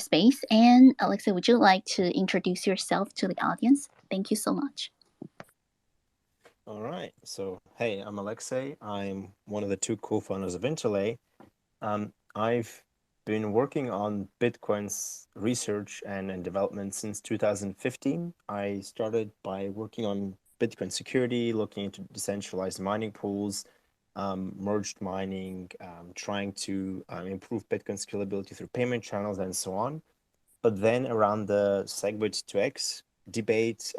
space. And Alexei, would you like to introduce yourself to the audience? Thank you so much. All right. So, hey, I'm Alexei. I'm one of the two co-founders of Interlay. I've been working on Bitcoin's research and development since 2015. I started by working on Bitcoin security, looking into decentralized mining pools, merged mining, trying to improve Bitcoin scalability through payment channels and so on. But then around the SegWit to X debate,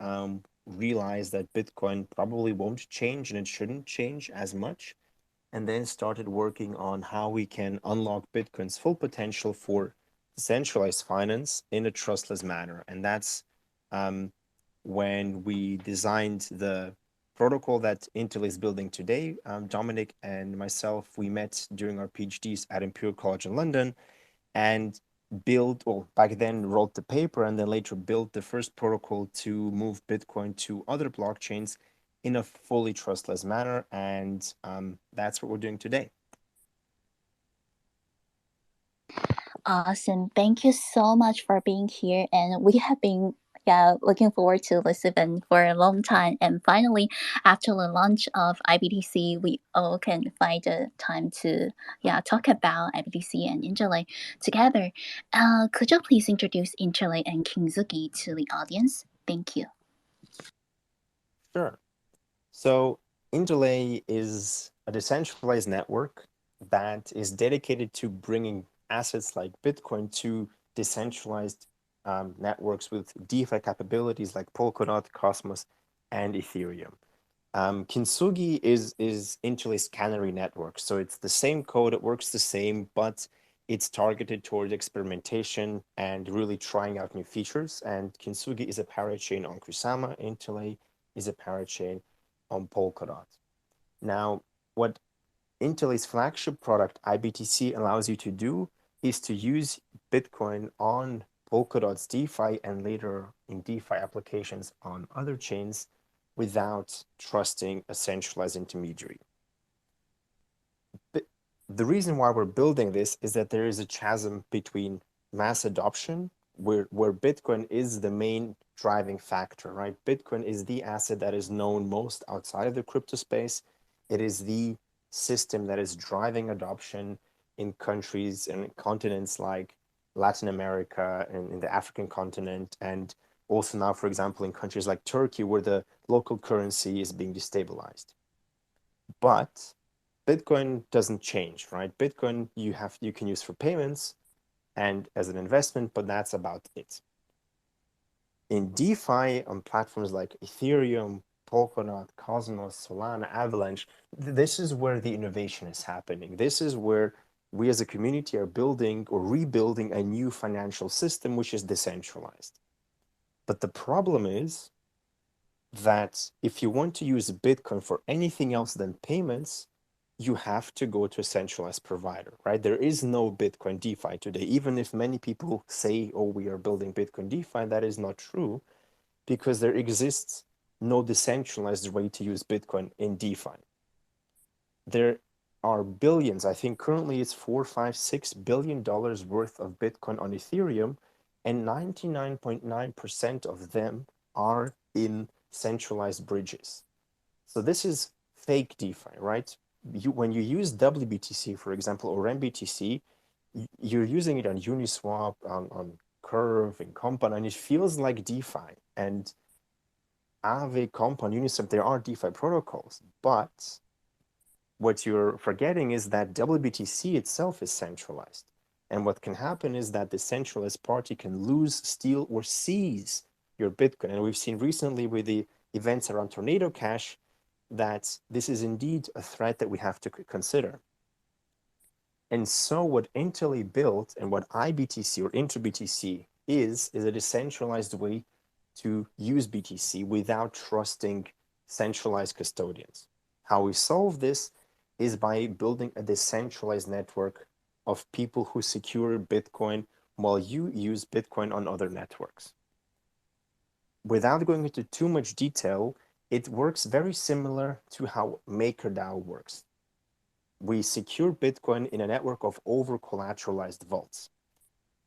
realized that Bitcoin probably won't change and it shouldn't change as much, and then started working on how we can unlock Bitcoin's full potential for decentralized finance in a trustless manner. And that's when we designed the protocol that Intel is building today. Dominic and myself, we met during our PhDs at Imperial College in London and built, well, back then wrote the paper and then later built the first protocol to move Bitcoin to other blockchains in a fully trustless manner. And that's what we're doing today. Awesome. Thank you so much for being here. And we have been looking forward to this event for a long time. And finally, after the launch of IBTC, we all can find the time to talk about IBTC and Interlay together. Could you please introduce Interlay and Kinzuki to the audience? Thank you. Sure. So Interlay is a decentralized network that is dedicated to bringing assets like Bitcoin to decentralized networks with DeFi capabilities like Polkadot, Cosmos, and Ethereum. Kintsugi is Interlay's canary network. So it's the same code, it works the same, but it's targeted towards experimentation and really trying out new features. And Kintsugi is a parachain on Kusama. Interlay is a parachain on Polkadot. Now, what Interlay's flagship product, IBTC, allows you to do is to use Bitcoin on Polkadot's DeFi and later in DeFi applications on other chains without trusting a centralized intermediary. But the reason why we're building this is that there is a chasm between mass adoption, where Bitcoin is the main driving factor, right? Bitcoin is the asset that is known most outside of the crypto space. It is the system that is driving adoption in countries and continents like Latin America and in the African continent, and also now, for example, in countries like Turkey, where the local currency is being destabilized. But Bitcoin doesn't change, right? Bitcoin you can use for payments and as an investment, but that's about it. In DeFi on platforms like Ethereum, Polkadot, Cosmos, Solana, Avalanche, this is where the innovation is happening. This is where we as a community are building or rebuilding a new financial system which is decentralized. But the problem is that if you want to use Bitcoin for anything else than payments, you have to go to a centralized provider, right? There is no Bitcoin DeFi today. Even if many people say, oh, we are building Bitcoin DeFi, that is not true because there exists no decentralized way to use Bitcoin in DeFi. There are billions, I think currently it's $4, $5, $6 billion worth of Bitcoin on Ethereum, and 99.9% of them are in centralized bridges. So this is fake DeFi, right? When you use WBTC, for example, or MBTC, you're using it on Uniswap, on Curve, and Compound, and it feels like DeFi. And Aave, Compound, Uniswap, there are DeFi protocols, but what you're forgetting is that WBTC itself is centralized. And what can happen is that the centralized party can lose, steal, or seize your Bitcoin. And we've seen recently with the events around Tornado Cash that this is indeed a threat that we have to consider. And so what Interlay built and what IBTC or InterBTC is a decentralized way to use BTC without trusting centralized custodians. How we solve this is by building a decentralized network of people who secure Bitcoin while you use Bitcoin on other networks. Without going into too much detail, it works very similar to how MakerDAO works. We secure Bitcoin in a network of over-collateralized vaults.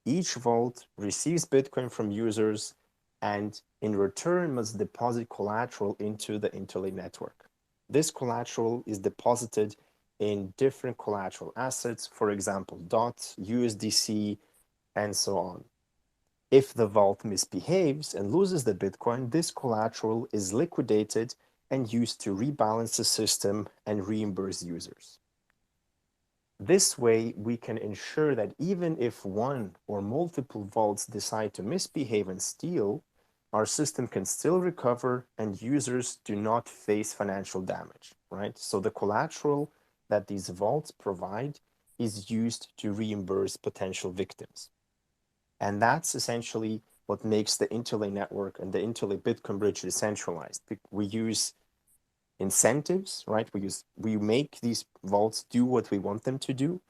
Each vault receives Bitcoin from users and in return must deposit collateral into the Interlay network. This collateral is deposited in different collateral assets, for example, DOT, USDC, and so on. If the vault misbehaves and loses the Bitcoin, this collateral is liquidated and used to rebalance the system and reimburse users. This way, we can ensure that even if one or multiple vaults decide to misbehave and steal, our system can still recover and users do not face financial damage, right? So the collateral that these vaults provide is used to reimburse potential victims. And that's essentially what makes the Interlay network and the Interlay Bitcoin bridge decentralized. We use incentives, right? We make these vaults do what we want them to do,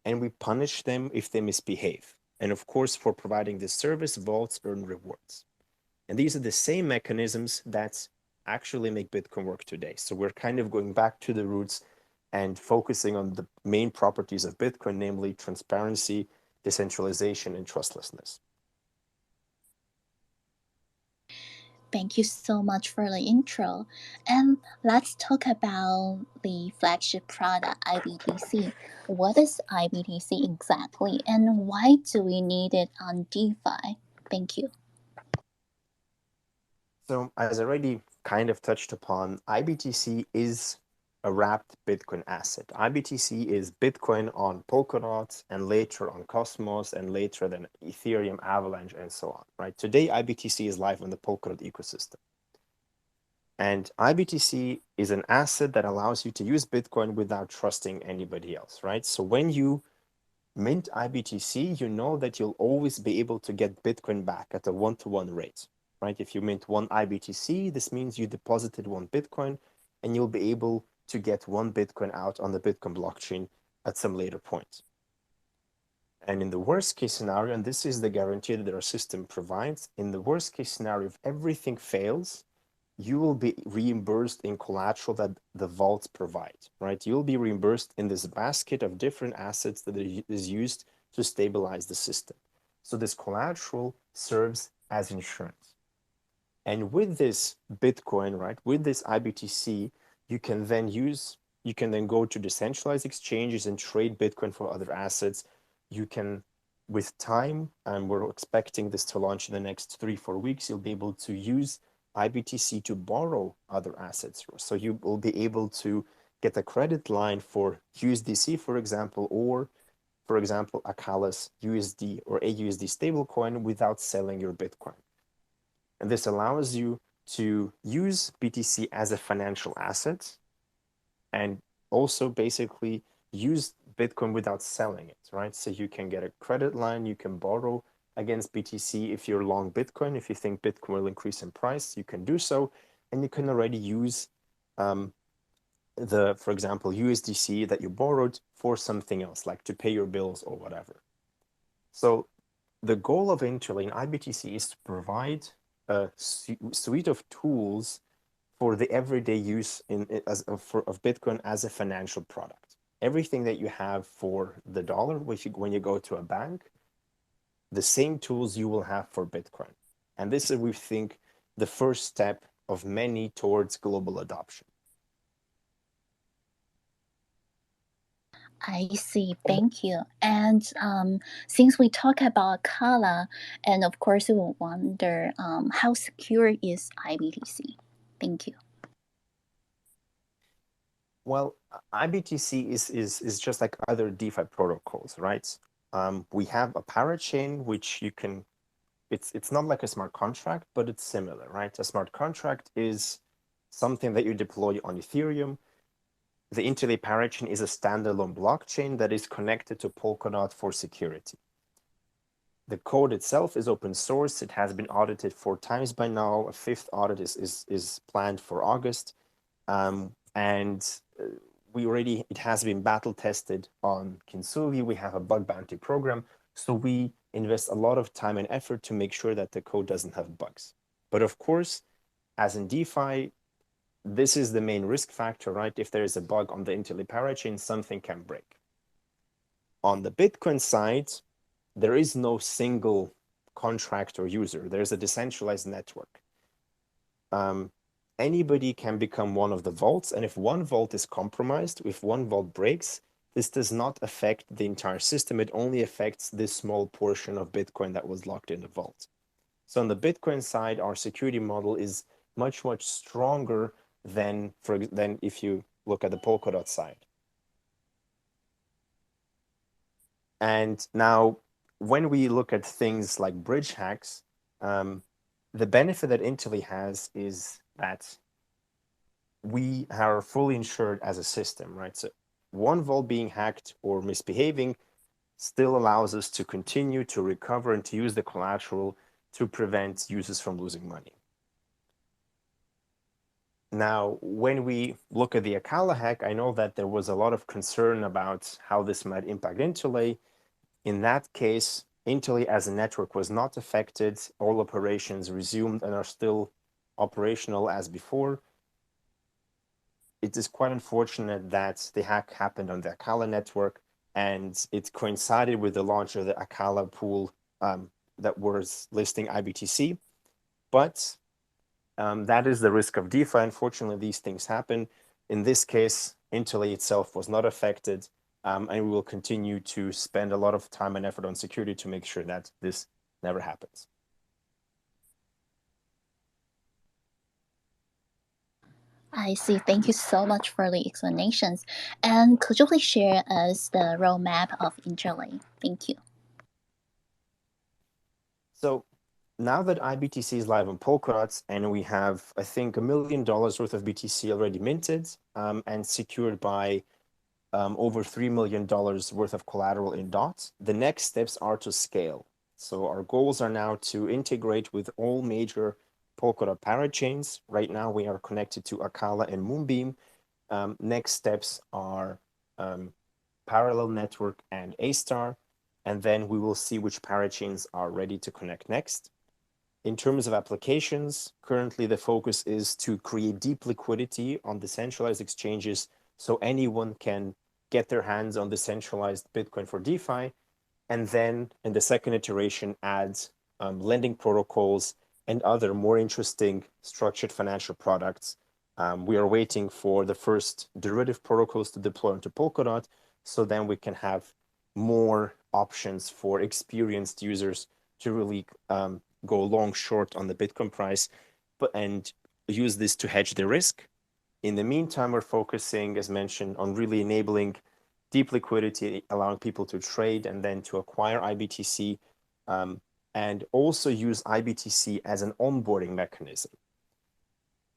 and we punish them if they misbehave. And of course, for providing this service, vaults earn rewards. And these are the same mechanisms that actually make Bitcoin work today. So we're kind of going back to the roots and focusing on the main properties of Bitcoin, namely transparency, decentralization, and trustlessness. Thank you so much for the intro. And let's talk about the flagship product, IBTC. What is IBTC exactly, and why do we need it on DeFi? Thank you. So as I already kind of touched upon, IBTC is a wrapped Bitcoin asset. IBTC is Bitcoin on Polkadot and later on Cosmos and later then Ethereum, Avalanche, and so on, right? Today, IBTC is live on the Polkadot ecosystem. And IBTC is an asset that allows you to use Bitcoin without trusting anybody else, right? So when you mint IBTC, you know that you'll always be able to get Bitcoin back at a one-to-one rate, right? If you mint one IBTC, this means you deposited one Bitcoin and you'll be able to get one Bitcoin out on the Bitcoin blockchain at some later point. And in the worst case scenario, and this is the guarantee that our system provides, in the worst case scenario, if everything fails, you will be reimbursed in collateral that the vaults provide, right? You'll be reimbursed in this basket of different assets that is used to stabilize the system. So this collateral serves as insurance. And with this Bitcoin, right, with this IBTC, you can then go to decentralized exchanges and trade Bitcoin for other assets. You can, with time, and we're expecting this to launch in the next 3-4 weeks, you'll be able to use IBTC to borrow other assets. So you will be able to get a credit line for USDC, for example, or for example, a Calis USD or aUSD stablecoin without selling your Bitcoin. And this allows you to use BTC as a financial asset and also basically use Bitcoin without selling it, right? So you can get a credit line, you can borrow against BTC if you're long Bitcoin. If you think Bitcoin will increase in price, you can do so. And you can already use for example, USDC that you borrowed for something else, like to pay your bills or whatever. So the goal of Interlay IBTC is to provide a suite of tools for the everyday use of Bitcoin as a financial product. Everything that you have for the dollar, when you go to a bank, the same tools you will have for Bitcoin. And this is, we think, the first step of many towards global adoption. I see. Thank you. And since we talk about Kala, and of course, we will wonder how secure is IBTC? Thank you. Well, IBTC is just like other DeFi protocols, right? We have a parachain, which you can, it's not like a smart contract, but it's similar, right? A smart contract is something that you deploy on Ethereum. The Interlay parachain is a standalone blockchain that is connected to Polkadot for security. The code itself is open source. It has been audited 4 times by now. A 5th audit is planned for August. It has been battle tested on Kintsugi. We have a bug bounty program. So we invest a lot of time and effort to make sure that the code doesn't have bugs. But of course, as in DeFi, this is the main risk factor, right? If there is a bug on the Interlay parachain, something can break. On the Bitcoin side, there is no single contract or user. There's a decentralized network. Anybody can become one of the vaults, and if one vault is compromised, if one vault breaks, this does not affect the entire system. It only affects this small portion of Bitcoin that was locked in the vault. So on the Bitcoin side, our security model is much, much stronger than if you look at the Polkadot side. And now, when we look at things like bridge hacks, the benefit that Interlay has is that we are fully insured as a system, right? So one vault being hacked or misbehaving still allows us to continue to recover and to use the collateral to prevent users from losing money. Now, when we look at the Akala hack, I know that there was a lot of concern about how this might impact Interlay. In that case, Interlay as a network was not affected. All operations resumed and are still operational as before. It is quite unfortunate that the hack happened on the Akala network, and it coincided with the launch of the Akala pool that was listing IBTC. But that is the risk of DeFi. Unfortunately, these things happen. In this case, Interlay itself was not affected, and we will continue to spend a lot of time and effort on security to make sure that this never happens. I see. Thank you so much for the explanations. And could you please share us the roadmap of Interlay? Thank you. So now that IBTC is live on Polkadot, and we have, I think, $1 million worth of BTC already minted and secured by over $3 million worth of collateral in DOT, the next steps are to scale. So our goals are now to integrate with all major Polkadot parachains. Right now, we are connected to Akala and Moonbeam. Next steps are Parallel Network and A-Star, and then we will see which parachains are ready to connect next. In terms of applications, currently the focus is to create deep liquidity on decentralized exchanges so anyone can get their hands on decentralized Bitcoin for DeFi. And then in the second iteration, add lending protocols and other more interesting structured financial products. We are waiting for the first derivative protocols to deploy onto Polkadot, so then we can have more options for experienced users to really go long short on the Bitcoin price, and use this to hedge the risk. In the meantime, we're focusing, as mentioned, on really enabling deep liquidity, allowing people to trade and then to acquire IBTC, and also use IBTC as an onboarding mechanism.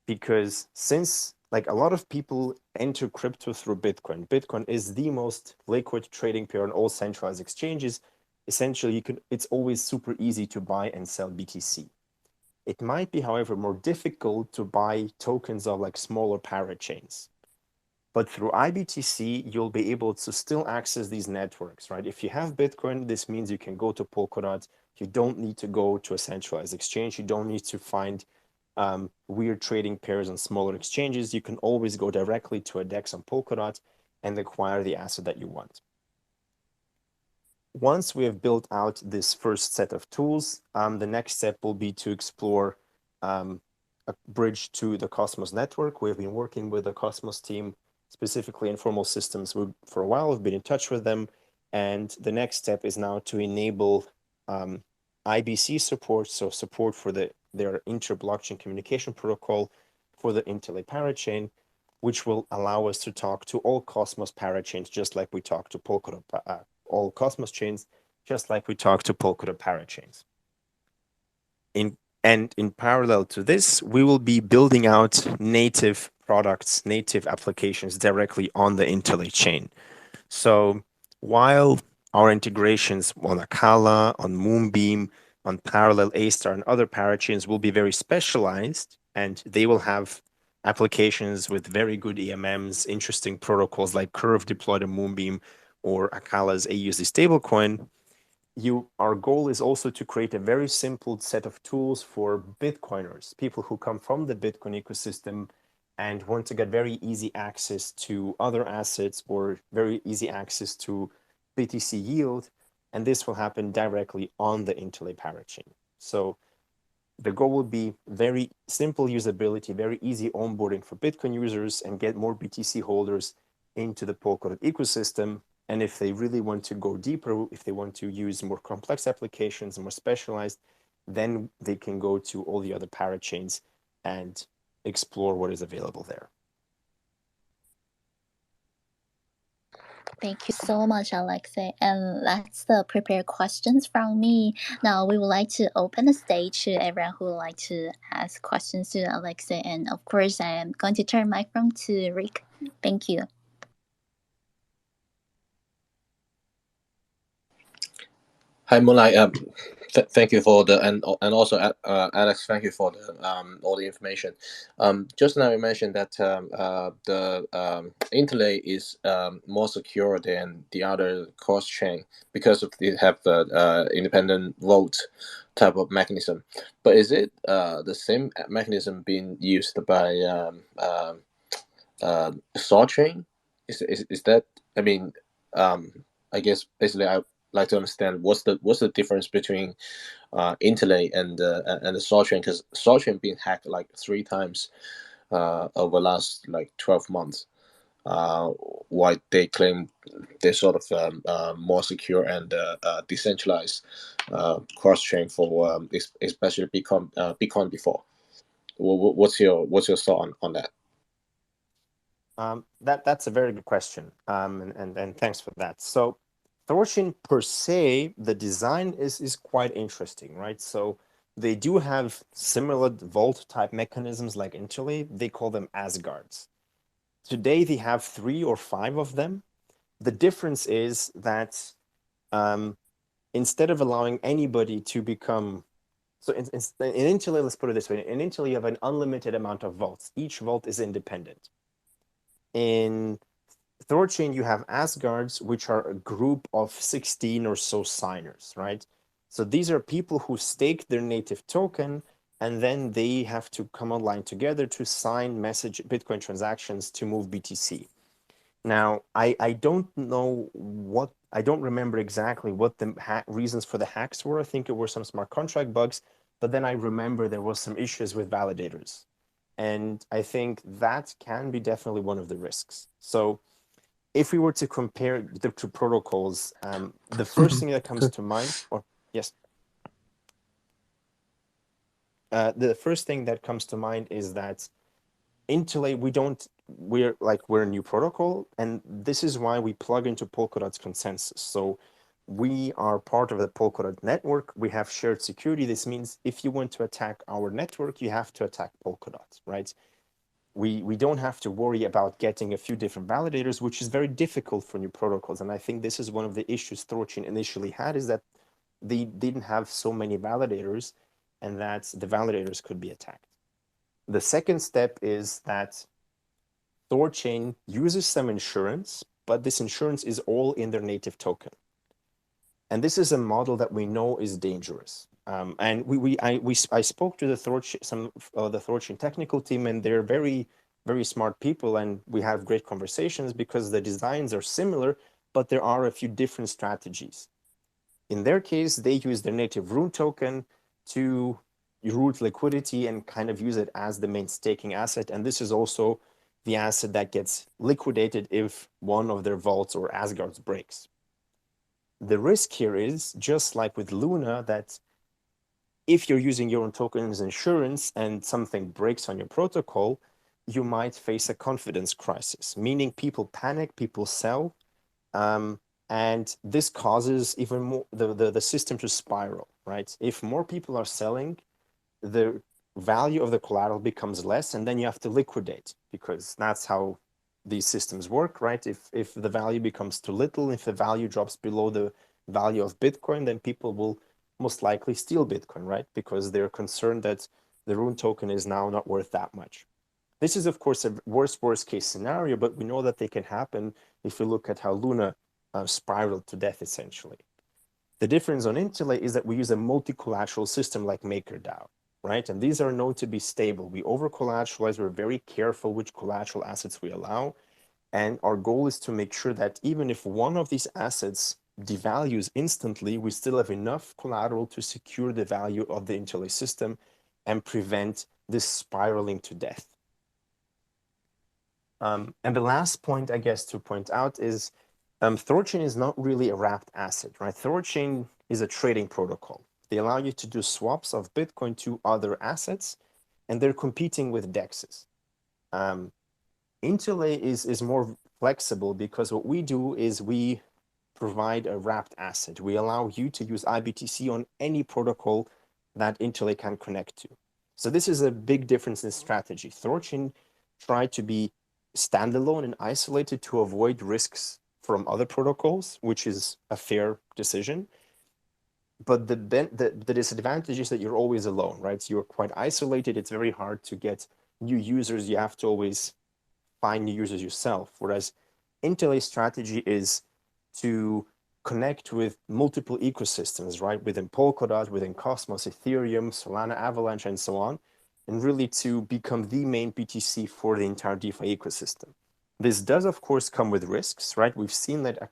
Because since like a lot of people enter crypto through Bitcoin, Bitcoin is the most liquid trading pair on all centralized exchanges. Essentially, it's always super easy to buy and sell BTC. It might be, however, more difficult to buy tokens of like smaller parachains. But through IBTC, you'll be able to still access these networks, right? If you have Bitcoin, this means you can go to Polkadot. You don't need to go to a centralized exchange. You don't need to find weird trading pairs on smaller exchanges. You can always go directly to a DEX on Polkadot and acquire the asset that you want. Once we have built out this first set of tools, the next step will be to explore a bridge to the Cosmos network. We've been working with the Cosmos team, specifically Informal Systems, for a while. We've been in touch with them. And the next step is now to enable IBC support, so support for their inter-blockchain communication protocol for the Interlay parachain, which will allow us to talk to all Cosmos parachains, just like we talk to Polkadot, all Cosmos chains, just like we talk to Polkadot parachains. And in parallel to this, we will be building out native products, native applications directly on the Interlay chain. So while our integrations on Akala, on Moonbeam, on Parallel, A-Star, and other parachains will be very specialized, and they will have applications with very good EMMs, interesting protocols like Curve deployed on Moonbeam or Akala's aUSD stablecoin. Our goal is also to create a very simple set of tools for Bitcoiners, people who come from the Bitcoin ecosystem and want to get very easy access to other assets or very easy access to BTC yield. and this will happen directly on the Interlay parachain. So the goal would be very simple usability, very easy onboarding for Bitcoin users, and get more BTC holders into the Polkadot ecosystem. And if they really want to go deeper, if they want to use more complex applications and more specialized, then they can go to all the other parachains and explore what is available there. Thank you so much, Alexei. And that's the prepared questions from me. Now we would like to open the stage to everyone who would like to ask questions to Alexei. And of course, I am going to turn my phone to Rick. Thank you. Hi, Moonlight. Thank you for the and also Alex. Thank you for the all the information. Just now you mentioned that the Interlay is more secure than the other cross chain because of it have the independent vote type of mechanism. But is it the same mechanism being used by Saw chain? Is that? I mean, I guess basically I like to understand what's the difference between Interlay and the Saw chain, because Saw chain been hacked like 3 times over the last like 12 months. Why they claim they're sort of more secure and decentralized cross chain for especially Bitcoin before. What's your thought on that? That's a very good question, and thanks for that. So Thorchain per se, the design is quite interesting, right? So they do have similar vault type mechanisms like Interlay. They call them Asgards. Today they have 3 or 5 of them. The difference is that instead of allowing anybody to become, so in Interlay, let's put it this way, in Interlay you have an unlimited amount of vaults. Each vault is independent. In Thorchain, you have Asgards, which are a group of 16 or so signers, right? So these are people who stake their native token, and then they have to come online together to sign message Bitcoin transactions to move BTC. Now, I don't know what, I don't remember exactly what the reasons for the hacks were. I think it were some smart contract bugs, but then I remember there was some issues with validators. And I think that can be definitely one of the risks. So if we were to compare the two protocols, the first thing that comes to mind, or yes, the first thing that comes to mind is that Interlay, we're a new protocol, and this is why we plug into Polkadot's consensus. So we are part of the Polkadot network. We have shared security. This means if you want to attack our network, you have to attack Polkadot, right? We don't have to worry about getting a few different validators, which is very difficult for new protocols. And I think this is one of the issues Thorchain initially had, is that they didn't have so many validators, and that the validators could be attacked. The second step is that Thorchain uses some insurance, but this insurance is all in their native token. And this is a model that we know is dangerous. And I spoke to the Thorchain technical team, and they're very, very smart people, and we have great conversations because the designs are similar, but there are a few different strategies. In their case, they use their native Rune token to root liquidity and kind of use it as the main staking asset. And this is also the asset that gets liquidated if one of their vaults or Asgards breaks. The risk here is, just like with Luna, that if you're using your own token as insurance and something breaks on your protocol, you might face a confidence crisis, meaning people panic, people sell, and this causes even more the system to spiral, right? If more people are selling, the value of the collateral becomes less, and then you have to liquidate, because that's how these systems work, right? If the value becomes too little, if the value drops below the value of Bitcoin, then people will most likely steal Bitcoin, right? Because they're concerned that the Rune token is now not worth that much. This is, of course, a worst case scenario, but we know that they can happen if we look at how Luna spiraled to death, essentially. The difference on Interlay is that we use a multi-collateral system like MakerDAO, right? And these are known to be stable. We over-collateralize, we're very careful which collateral assets we allow. And our goal is to make sure that even if one of these assets devalues instantly, we still have enough collateral to secure the value of the Interlay system and prevent this spiraling to death. And the last point, I guess, to point out is Thorchain is not really a wrapped asset, right? Thorchain is a trading protocol. They allow you to do swaps of Bitcoin to other assets, and they're competing with DEXs. Interlay is more flexible because what we do is we provide a wrapped asset. We allow you to use IBTC on any protocol that Interlay can connect to. So this is a big difference in strategy. Thorchain tried to be standalone and isolated to avoid risks from other protocols, which is a fair decision. But the disadvantage is that you're always alone, right? So you're quite isolated. It's very hard to get new users. You have to always find new users yourself. Whereas Interlay's strategy is to connect with multiple ecosystems, right? Within Polkadot, within Cosmos, Ethereum, Solana, Avalanche, and so on, and really to become the main BTC for the entire DeFi ecosystem. This does, of course, come with risks, right? We've seen that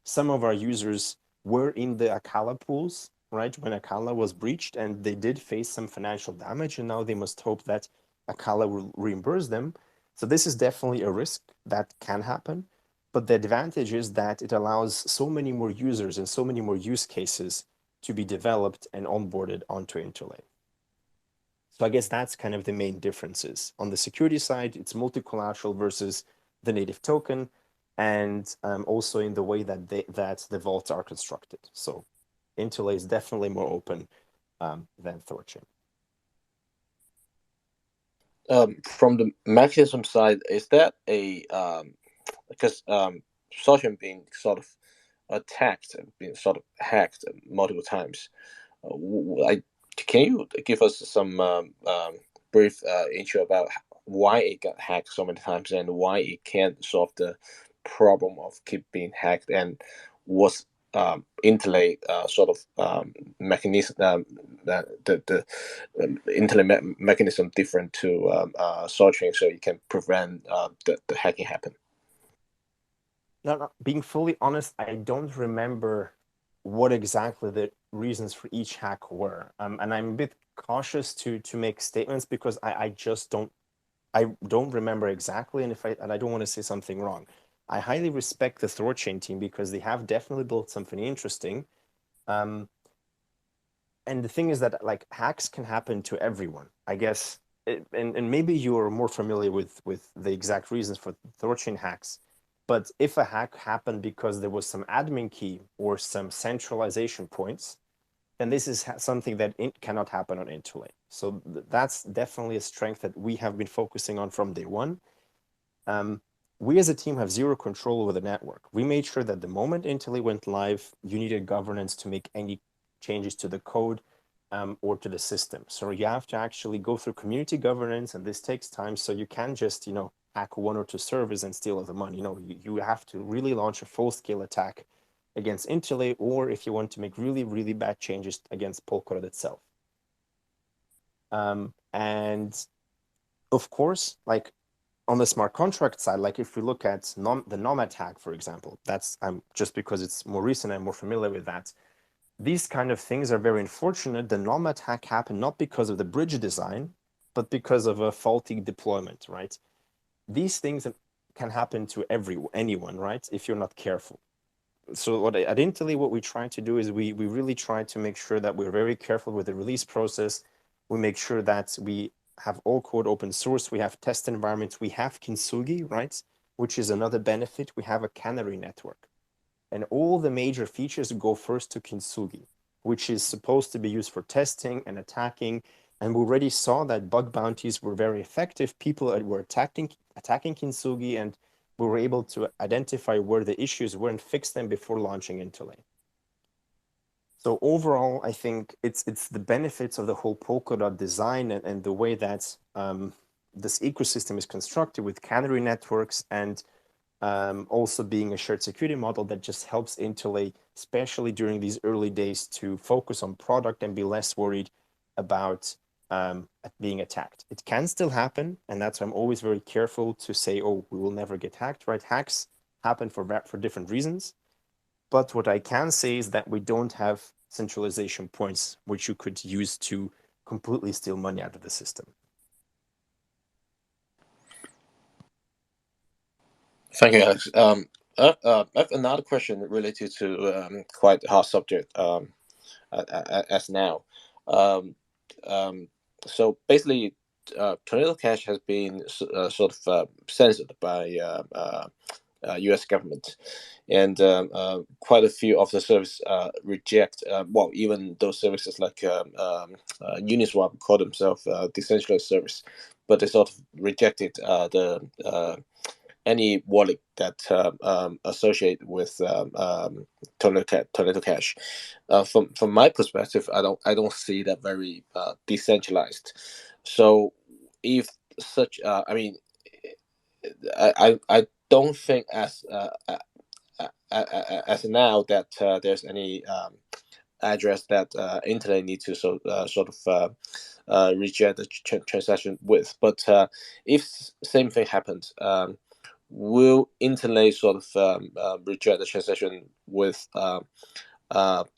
some of our users were in the Akala pools, right? When Akala was breached, and they did face some financial damage, and now they must hope that Akala will reimburse them. So this is definitely a risk that can happen. But the advantage is that it allows so many more users and so many more use cases to be developed and onboarded onto Interlay. So I guess that's kind of the main differences. On the security side, it's multi-collateral versus the native token, and also in the way that the vaults are constructed. So Interlay is definitely more open than Thorchain. From the mechanism side, is that a because Thorchain being sort of attacked and being sort of hacked multiple times? Can you give us some brief intro about why it got hacked so many times and why it can't solve the problem of keep being hacked, and what's Interlay sort of mechanism, the Interlay mechanism different to Thorchain, so you can prevent the hacking happen? Now, being fully honest, I don't remember what exactly the reasons for each hack were, and I'm a bit cautious to make statements because I just don't remember exactly, and I don't want to say something wrong. I highly respect the Thorchain team because they have definitely built something interesting. And the thing is that like hacks can happen to everyone, I guess. And maybe you're more familiar with the exact reasons for Thorchain hacks. But if a hack happened because there was some admin key or some centralization points, then this is something that cannot happen on Interlay. So that's definitely a strength that we have been focusing on from day one. We as a team have zero control over the network. We made sure that the moment Interlay went live, you needed governance to make any changes to the code or to the system. So you have to actually go through community governance, and this takes time. So you can't just, hack one or two servers and steal all the money. You have to really launch a full-scale attack against Interlay, or if you want to make really, really bad changes against Polkadot itself. And of course, like on the smart contract side, like if we look at the NOM attack, for example, that's just because it's more recent, I'm more familiar with that. These kind of things are very unfortunate. The NOM attack happened not because of the bridge design, but because of a faulty deployment, right? These things can happen to anyone, right? If you're not careful. So at Interlay, what we try to do is we really try to make sure that we're very careful with the release process. We make sure that we have all code open source. We have test environments. We have Kintsugi, right? Which is another benefit. We have a canary network. And all the major features go first to Kintsugi, which is supposed to be used for testing and attacking. And we already saw that bug bounties were very effective. People were attacking Kintsugi, and we were able to identify where the issues were and fix them before launching Interlay. So overall, I think it's the benefits of the whole Polkadot design and the way that this ecosystem is constructed with canary networks and also being a shared security model that just helps Interlay, especially during these early days, to focus on product and be less worried about being attacked. It can still happen, and that's why I'm always very careful to say, oh, we will never get hacked, right? Hacks happen for different reasons. But what I can say is that we don't have centralization points which you could use to completely steal money out of the system. Thank you, Alex. I have another question related to quite a hot subject as now. Um, um, so basically, Tornado Cash has been sort of censored by U.S. government, and quite a few of the services reject. Well, even those services like Uniswap call themselves decentralized service, but they sort of rejected the any wallet that associate with Tornado Cash. From my perspective, I don't see that very decentralized. So if such, I mean, I don't think as now that there's any address that Internet need to sort of reject the transaction with. But if same thing happens, will Interlay sort of reject the transaction with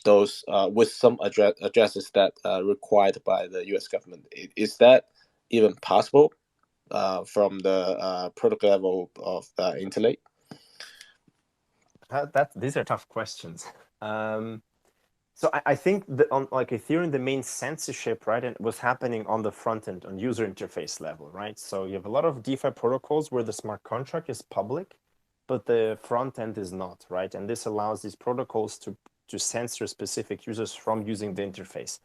those with some addresses that required by the U.S. government? Is that even possible from the protocol level of Interlay? These are tough questions. So I think that on like Ethereum, the main censorship, right, and was happening on the front end, on user interface level, right? So you have a lot of DeFi protocols where the smart contract is public, but the front end is not, right? And this allows these protocols to censor specific users from using the interface.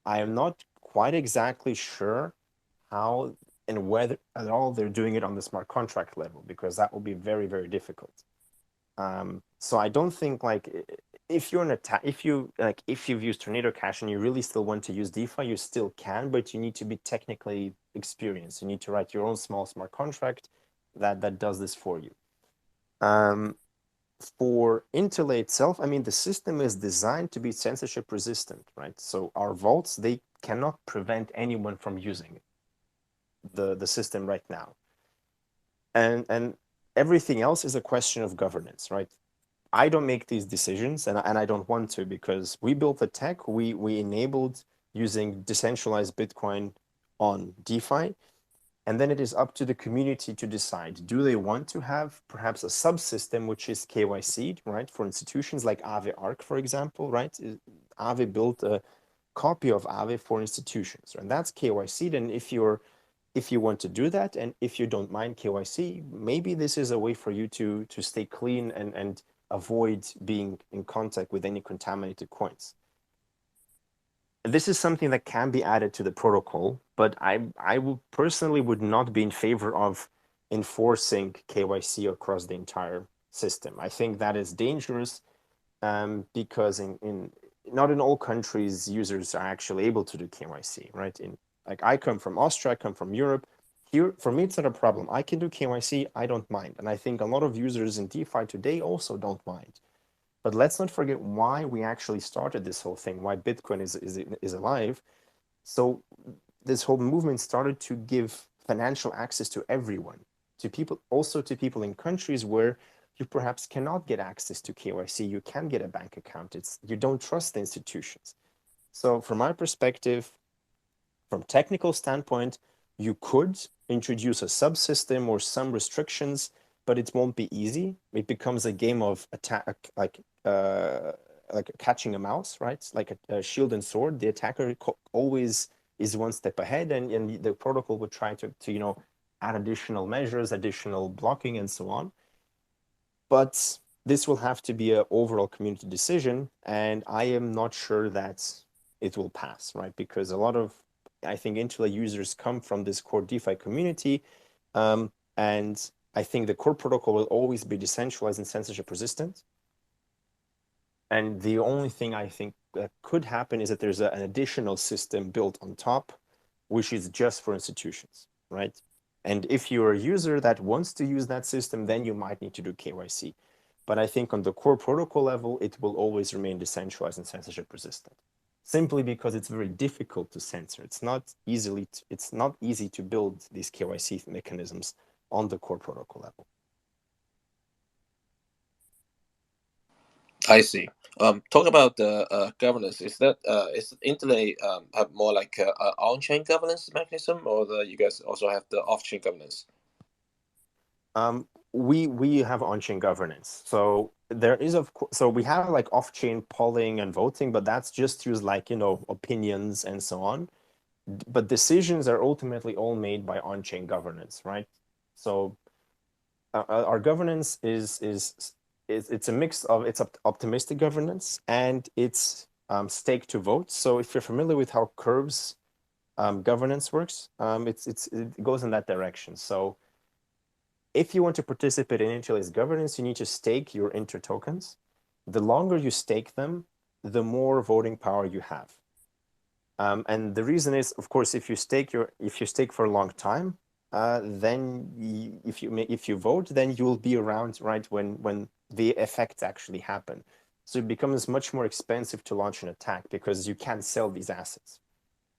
I am not quite exactly sure how and whether at all they're doing it on the smart contract level, because that will be very, very difficult. So I don't think like if you're if you've used Tornado Cash and you really still want to use DeFi, you still can, but you need to be technically experienced. You need to write your own small smart contract that does this for you. For Interlay itself, I mean, the system is designed to be censorship resistant, right? So our vaults, they cannot prevent anyone from using the system right now. And everything else is a question of governance, right? I don't make these decisions, and I don't want to, because we built the tech, we enabled using decentralized Bitcoin on DeFi, and then it is up to the community to decide, do they want to have perhaps a subsystem which is KYC, right? For institutions like Aave Arc, for example, right? Aave built a copy of Aave for institutions, and that's KYC. And if you want to do that, and if you don't mind KYC, maybe this is a way for you to stay clean and avoid being in contact with any contaminated coins. This is something that can be added to the protocol, but I personally would not be in favor of enforcing KYC across the entire system. I think that is dangerous because not in all countries users are actually able to do KYC, right? Like I come from Austria, I come from Europe. Here, for me, it's not a problem. I can do KYC, I don't mind. And I think a lot of users in DeFi today also don't mind. But let's not forget why we actually started this whole thing, why Bitcoin is alive. So this whole movement started to give financial access to everyone, to people, also to people in countries where you perhaps cannot get access to KYC, you can get a bank account, you don't trust the institutions. So from my perspective, from technical standpoint, you could introduce a subsystem or some restrictions, but it won't be easy. It becomes a game of attack, like catching a mouse, right? Like a shield and sword. The attacker always is one step ahead, and the protocol would try to add additional measures, additional blocking, and so on. But this will have to be an overall community decision, and I am not sure that it will pass, right? Because a lot of, I think, Interlay users come from this core DeFi community, and I think the core protocol will always be decentralized and censorship resistant. And the only thing I think that could happen is that there's an additional system built on top, which is just for institutions, right? And if you're a user that wants to use that system, then you might need to do KYC. But I think on the core protocol level, it will always remain decentralized and censorship resistant, simply because it's very difficult to censor. It's not easy to build these KYC mechanisms on the core protocol level. I see. Talk about the governance. Is that is Interlay have more like a on-chain governance mechanism, or you guys also have the off-chain governance? We have on-chain governance. So there is, of course, so we have like off-chain polling and voting, but that's just use like, you know, opinions and so on. But decisions are ultimately all made by on-chain governance, right? So our governance is it's a mix of optimistic governance and it's stake to vote. So if you're familiar with how Curve's governance works, it goes in that direction. So if you want to participate in Interlay's governance, you need to stake your Inter tokens. The longer you stake them, the more voting power you have. And the reason is, of course, if you stake for a long time, then if you vote, then you will be around right when the effects actually happen. So it becomes much more expensive to launch an attack because you can't sell these assets.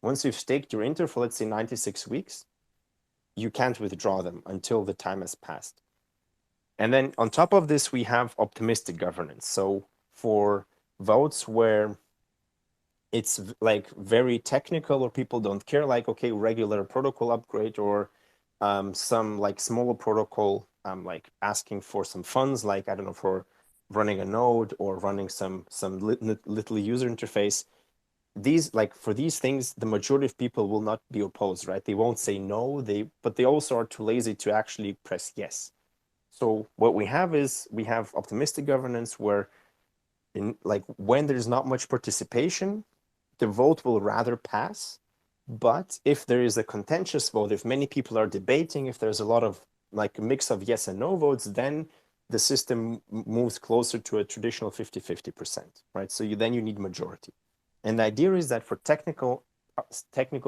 Once you've staked your Inter for, let's say, 96 weeks, you can't withdraw them until the time has passed. And then on top of this, we have optimistic governance. So for votes where it's like very technical or people don't care, like, okay, regular protocol upgrade or some like smaller protocol, like asking for some funds, like, I don't know, for running a node or running some little user interface. These, like, for these things, the majority of people will not be opposed, right? They won't say no, but they also are too lazy to actually press yes. So what we have is we have optimistic governance where like when there's not much participation, the vote will rather pass. But if there is a contentious vote, if many people are debating, if there's a lot of like a mix of yes and no votes, then the system moves closer to a traditional 50-50%, right? So then you need majority. And the idea is that for technical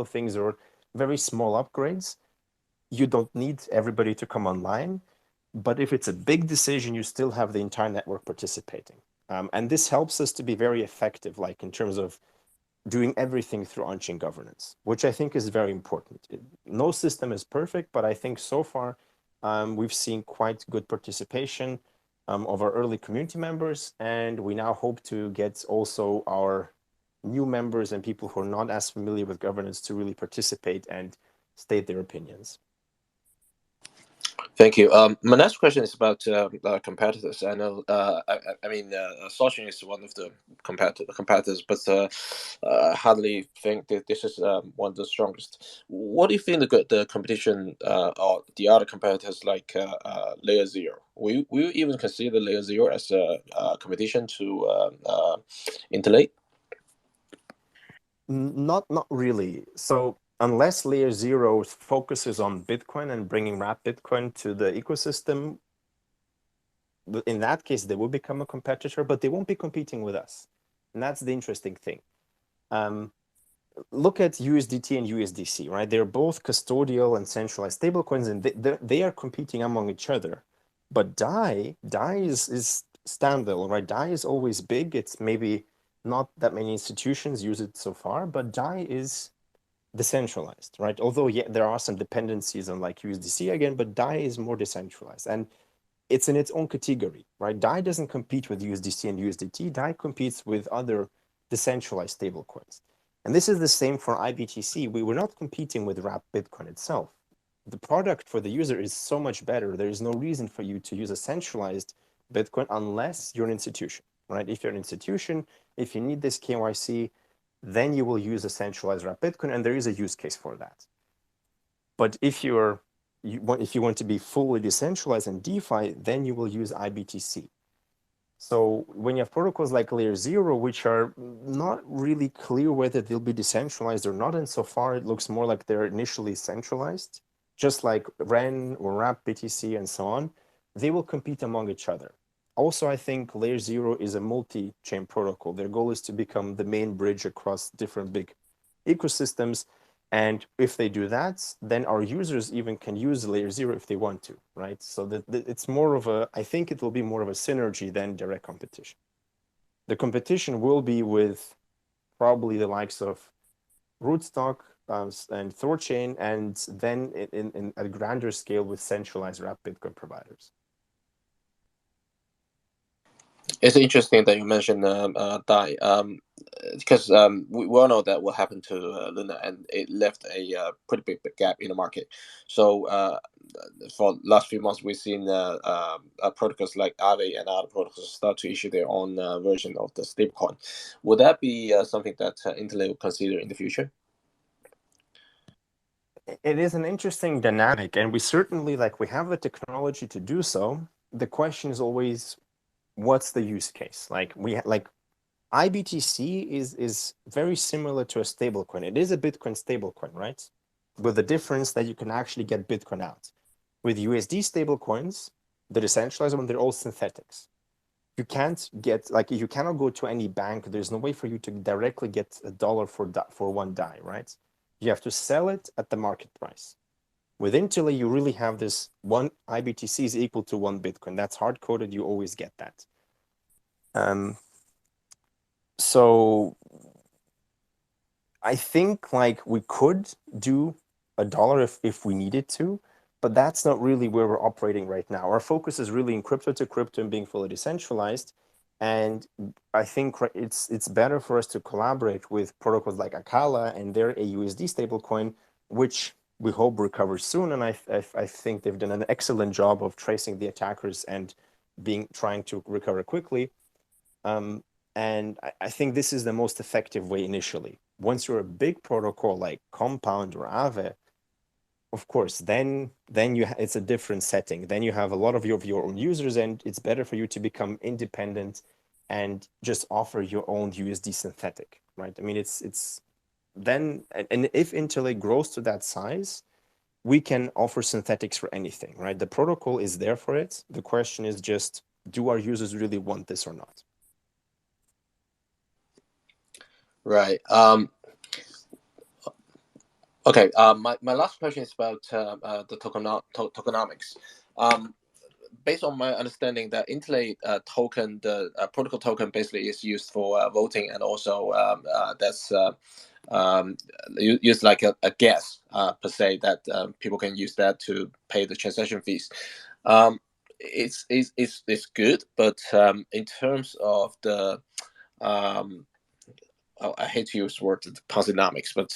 things or very small upgrades, you don't need everybody to come online. But if it's a big decision, you still have the entire network participating. And this helps us to be very effective, like in terms of doing everything through on-chain governance, which I think is very important. No system is perfect, but I think so far we've seen quite good participation of our early community members, and we now hope to get also our new members and people who are not as familiar with governance to really participate and state their opinions. Thank you. My next question is about competitors. I know, I mean, Soshin is one of the competitors, but I hardly think that this is one of the strongest. What do you think the competition or the other competitors like Layer Zero? Will you even consider Layer Zero as a competition to Interlay? Not really. So unless Layer Zero focuses on Bitcoin and bringing wrapped Bitcoin to the ecosystem, in that case, they will become a competitor, but they won't be competing with us. And that's the interesting thing. Look at USDT and USDC, right? They're both custodial and centralized stablecoins, and they are competing among each other. But DAI is standalone, right? DAI is always big. It's maybe not that many institutions use it so far, but DAI is decentralized, right? Although, yeah, there are some dependencies on like USDC again, but DAI is more decentralized. And it's in its own category, right? DAI doesn't compete with USDC and USDT. DAI competes with other decentralized stablecoins. And this is the same for IBTC. We were not competing with wrapped Bitcoin itself. The product for the user is so much better. There is no reason for you to use a centralized Bitcoin unless you're an institution, right? If you're an institution, if you need this KYC, then you will use a centralized wrapped Bitcoin, and there is a use case for that. But if you want to be fully decentralized and DeFi, then you will use IBTC. So when you have protocols like Layer Zero, which are not really clear whether they'll be decentralized or not, and so far it looks more like they're initially centralized, just like REN or RAP, BTC, and so on, they will compete among each other. Also, I think Layer Zero is a multi-chain protocol. Their goal is to become the main bridge across different big ecosystems. And if they do that, then our users even can use Layer Zero if they want to, right? So that it's more of a, I think it will be more of a synergy than direct competition. The competition will be with probably the likes of Rootstock and Thorchain, and then in a grander scale with centralized wrapped Bitcoin providers. It's interesting that you mentioned Dai, because we all know that what happened to Luna, and it left a pretty big gap in the market. So for last few months, we've seen protocols like Aave and other protocols start to issue their own version of the stablecoin. Would that be something that Interlay will consider in the future? It is an interesting dynamic, and we certainly we have the technology to do so. The question is always, what's the use case? IBTC is very similar to a stablecoin. It is a Bitcoin stablecoin, right? With the difference that you can actually get Bitcoin out. With USD stablecoins, the decentralized one, they're all synthetics. You can't get you cannot go to any bank. There's no way for you to directly get $1 for one DAI, right? You have to sell it at the market price. With Interlay, you really have this one IBTC is equal to one Bitcoin. That's hard coded. You always get that. So I think we could do $1 if we needed to, but that's not really where we're operating right now. Our focus is really in crypto to crypto and being fully decentralized. And I think it's better for us to collaborate with protocols like Akala and their aUSD stablecoin, which we hope recovers soon. And I think they've done an excellent job of tracing the attackers and trying to recover quickly. And I think this is the most effective way initially. Once you're a big protocol like Compound or Aave, of course, then it's a different setting. Then you have a lot of your own users, and it's better for you to become independent and just offer your own USD synthetic, right? I mean, it's then, and if Interlay grows to that size, we can offer synthetics for anything, right? The protocol is there for it. The question is just, do our users really want this or not? Right. Okay. My last question is about the tokenomics. Based on my understanding, that Interlay token, the protocol token, basically is used for voting, and also that's used like a gas per se, that people can use that to pay the transaction fees. It's good, but in terms of the I hate to use the word Ponzinomics, but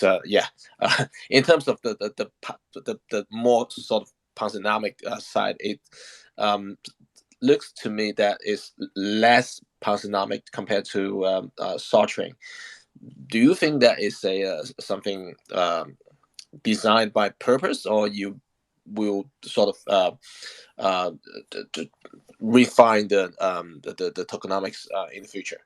in terms of the more sort of Ponzinomic side, it looks to me that is less Ponzinomic compared to Sartring. Do you think that is a something designed by purpose, or you will sort of refine the tokenomics in the future?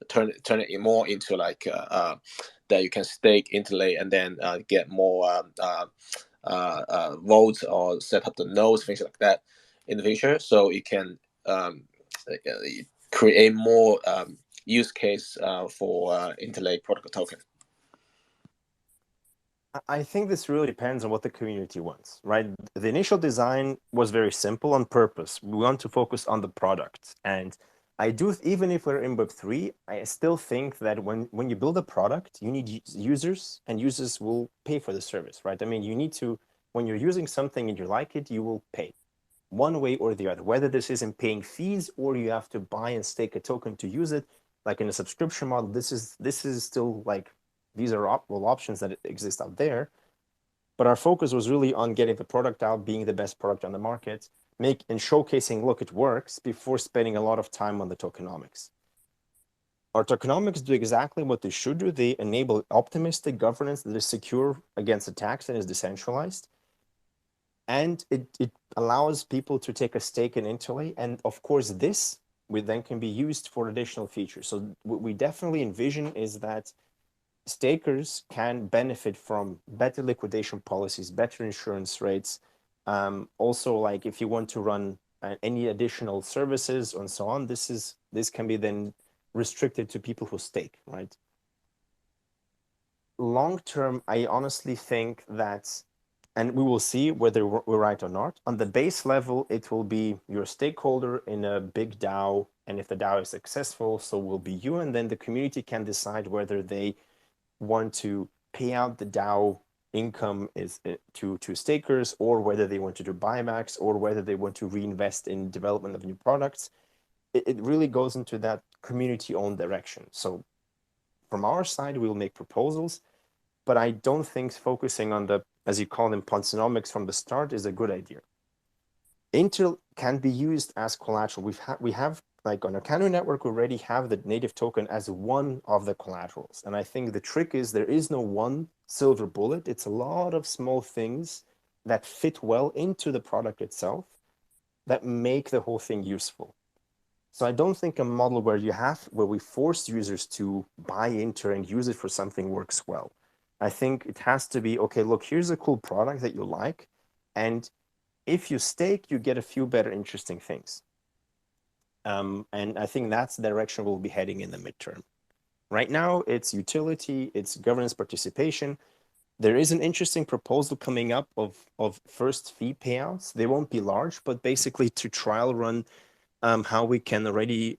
Turn it more into that you can stake Interlay and then get more votes, or set up the nodes, things like that in the future, so you can create more use case for Interlay protocol token. I think this really depends on what the community wants, right? The initial design was very simple on purpose. We want to focus on the product. And I do, even if we're in Web3, I still think that when you build a product, you need users, and users will pay for the service, right? I mean, you need to, when you're using something and you like it, you will pay one way or the other, whether this is in paying fees or you have to buy and stake a token to use it. Like in a subscription model, this is still these are options that exist out there. But our focus was really on getting the product out, being the best product on the market, and showcasing, look, it works, before spending a lot of time on the tokenomics. Our tokenomics do exactly what they should do. They enable optimistic governance that is secure against attacks and is decentralized. And it allows people to take a stake in Interlay. And of course, this then can be used for additional features. So what we definitely envision is that stakers can benefit from better liquidation policies, better insurance rates. Also, if you want to run any additional services and so on, this can be then restricted to people who stake, right? Long term, I honestly think that, and we will see whether we're right or not, on the base level, it will be your stakeholder in a big DAO, and if the DAO is successful, so will be you, and then the community can decide whether they want to pay out the DAO income to stakers, or whether they want to do buybacks, or whether they want to reinvest in development of new products. it really goes into that community-owned direction. So from our side, we'll make proposals, but I don't think focusing on the, as you call them, Ponzonomics from the start is a good idea. Intel can be used as collateral. We have like on a Cano network already have the native token as one of the collaterals. And I think the trick is there is no one silver bullet. It's a lot of small things that fit well into the product itself that make the whole thing useful. So I don't think a model where we force users to buy Inter and use it for something works well. I think it has to be, okay, look, here's a cool product that you like, and if you stake, you get a few better interesting things. And I think that's the direction we'll be heading in the midterm. Right now, it's utility, it's governance participation. There is an interesting proposal coming up of first fee payouts. They won't be large, but basically to trial run how we can already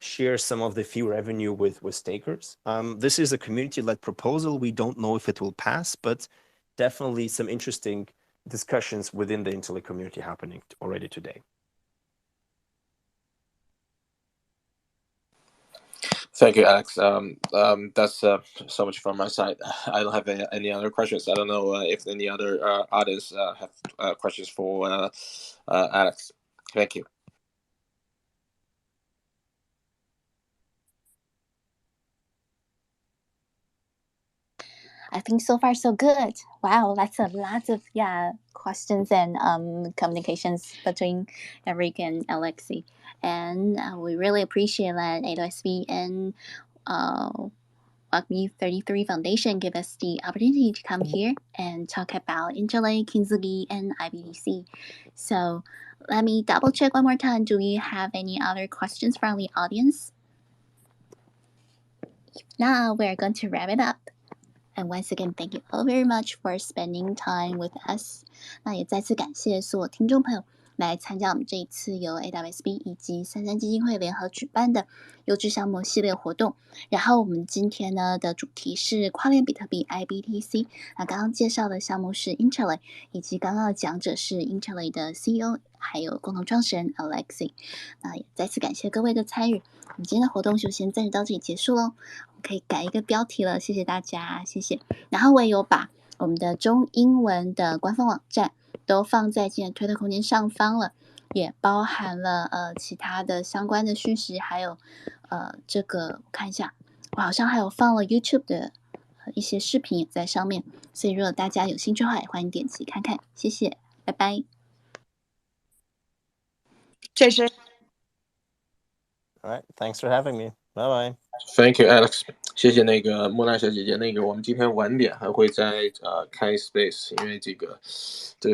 share some of the fee revenue with stakers. This is a community-led proposal. We don't know if it will pass, but definitely some interesting discussions within the Interlay community happening already today. Thank you, Alex. That's so much from my side. I don't have any other questions. I don't know if any other audience have questions for Alex. Thank you. I think so far so good. Wow, that's a lot of questions and communications between Eric and Alexei, and we really appreciate that aWSB and WACME 33 Foundation give us the opportunity to come here and talk about Interlay, Kintsugi, and IBTC. So let me double check one more time. Do we have any other questions from the audience? If not, we're going to wrap it up. And once again, thank you all very much for spending time with us. 那也再次感谢所有听众朋友来参加我们这一次由 aWSB 以及33基金会联合举办的优质项目系列活动。然后我们今天呢的主题是跨链比特币 IBTC。那刚刚介绍的项目是 Interlay， 以及刚刚的讲者是 Interlay 的 CEO， 还有共同创始人 Alexei。那也再次感谢各位的参与。我们今天的活动就先暂时到这里结束喽。可以改一个标题了，谢谢大家，谢谢。然后我也有把我们的中英文的官方网站都放在今天推特空间上方了，也包含了其他的相关的讯息，还有这个我看一下，我好像还有放了 YouTube 的一些视频也在上面，所以如果大家有兴趣的话，也欢迎点击看看，谢谢，拜拜。谢谢。All right, thanks for having me. Bye bye. Thank you, Alex. 谢谢那个莫娜小姐姐。那个我们今天晚点还会再开 space， 因为这个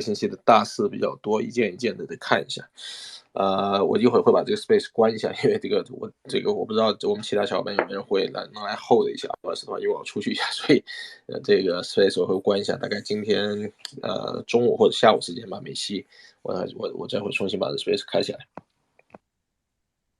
星期的大事比较多，一件一件的得看一下。我一会儿会把这个 space 关一下，因为我不知道我们其他小伙伴有没有人会能来 hold 一下，不然的话因为我要出去一下，所以这个 space 我会关一下，大概今天中午或者下午时间吧，美西我再会重新把这 space 开起来。